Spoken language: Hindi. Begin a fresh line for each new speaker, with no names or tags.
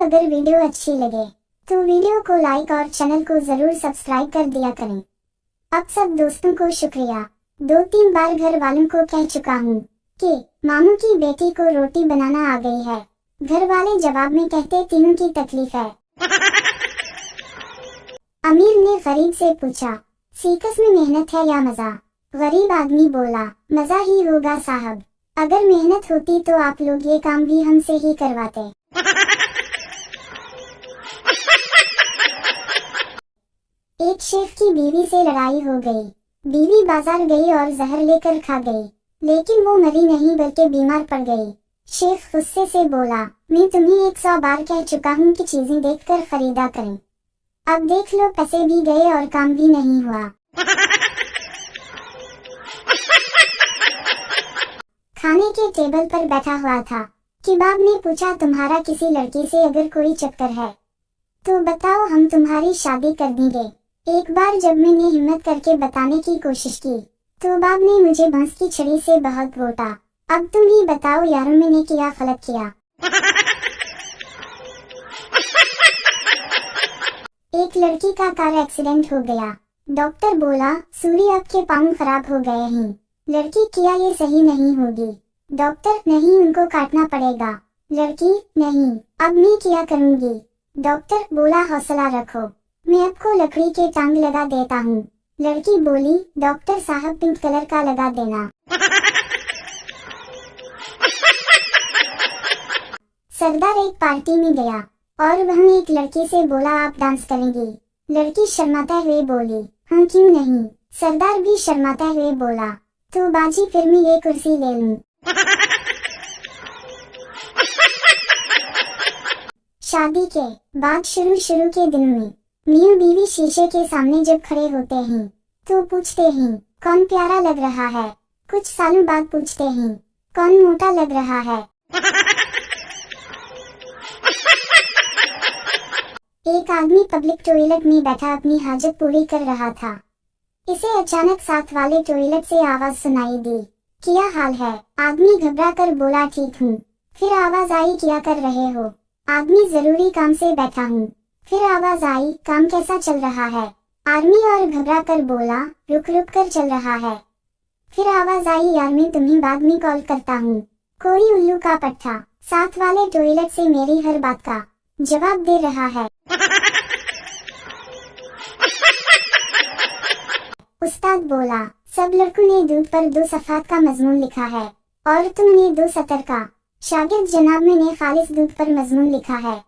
अगर वीडियो अच्छी लगे तो वीडियो को लाइक और चैनल को जरूर सब्सक्राइब कर दिया करें। अब सब दोस्तों को शुक्रिया। 2-3 बार घर वालों को कह चुका हूँ कि मामू की बेटी को रोटी बनाना आ गई है। घर वाले जवाब में कहते तीनों की तकलीफ है। अमीर ने गरीब से पूछा, सीकस में मेहनत है या मजा? गरीब आदमी बोला, मजा ही होगा साहब। अगर मेहनत होती तो आप लोग ये काम भी हमसे ही करवाते। एक शेफ की बीवी से लड़ाई हो गई। बीवी बाजार गई और जहर लेकर खा गई, लेकिन वो मरी नहीं बल्कि बीमार पड़ गई। शेफ गुस्से से बोला, मैं तुम्हें 100 बार कह चुका हूँ कि चीजें देखकर खरीदा करें। अब देख लो, पैसे भी गए और काम भी नहीं हुआ। खाने के टेबल पर बैठा हुआ था। किबाब ने पूछा, तुम्हारा किसी लड़की से अगर कोई चक्कर है तो बताओ, हम तुम्हारी शादी कर देंगे। एक बार जब मैंने हिम्मत करके बताने की कोशिश की तो बाब ने मुझे भैंस की छड़ी से बहुत घोटा। अब तुम ही बताओ यारों, मैंने क्या गलत किया? एक लड़की का कार एक्सीडेंट हो गया। डॉक्टर बोला, सूरी आपके पाँव खराब हो गए हैं। लड़की, किया ये सही नहीं होगी। डॉक्टर, नहीं, उनको काटना पड़ेगा। लड़की, नहीं, अब मैं क्या करूँगी? डॉक्टर बोला, हौसला रखो, मैं आपको लकड़ी के टांग लगा देता हूँ। लड़की बोली, डॉक्टर साहब पिंक कलर का लगा देना। सरदार एक पार्टी में गया और वहाँ एक लड़की से बोला, आप डांस करेंगी? लड़की शर्माते हुए बोली, हाँ क्यों नहीं। सरदार भी शर्माते हुए बोला, तो बाजी फिर मैं ये कुर्सी ले लूं। शादी के बाद शुरू के दिन में मियां बीवी शीशे के सामने जब खड़े होते हैं तो पूछते हैं, कौन प्यारा लग रहा है? कुछ सालों बाद पूछते हैं, कौन मोटा लग रहा है? एक आदमी पब्लिक टॉयलेट में बैठा अपनी हाजत पूरी कर रहा था। इसे अचानक साथ वाले टॉयलेट से आवाज सुनाई दी, क्या हाल है? आदमी घबरा कर बोला, ठीक हूँ। फिर आवाज आई, क्या कर रहे हो? आदमी, जरूरी काम से बैठा हूँ। फिर आवाज आई, काम कैसा चल रहा है? आदमी और घबरा कर बोला, रुक रुक कर चल रहा है। फिर आवाज आई, यार मैं तुम्हें बाद में कॉल करता हूँ। कोई उल्लू का पट्टा साथ वाले टॉयलेट से मेरी हर बात का जवाब दे रहा है। उस्ताद बोला, सब लड़कों ने दूध पर 2 सफ़ात का मजमून लिखा है और तुमने 2 सतर का। शागिर्द, जनाब मैंने खालिस दूध पर मजमून लिखा है।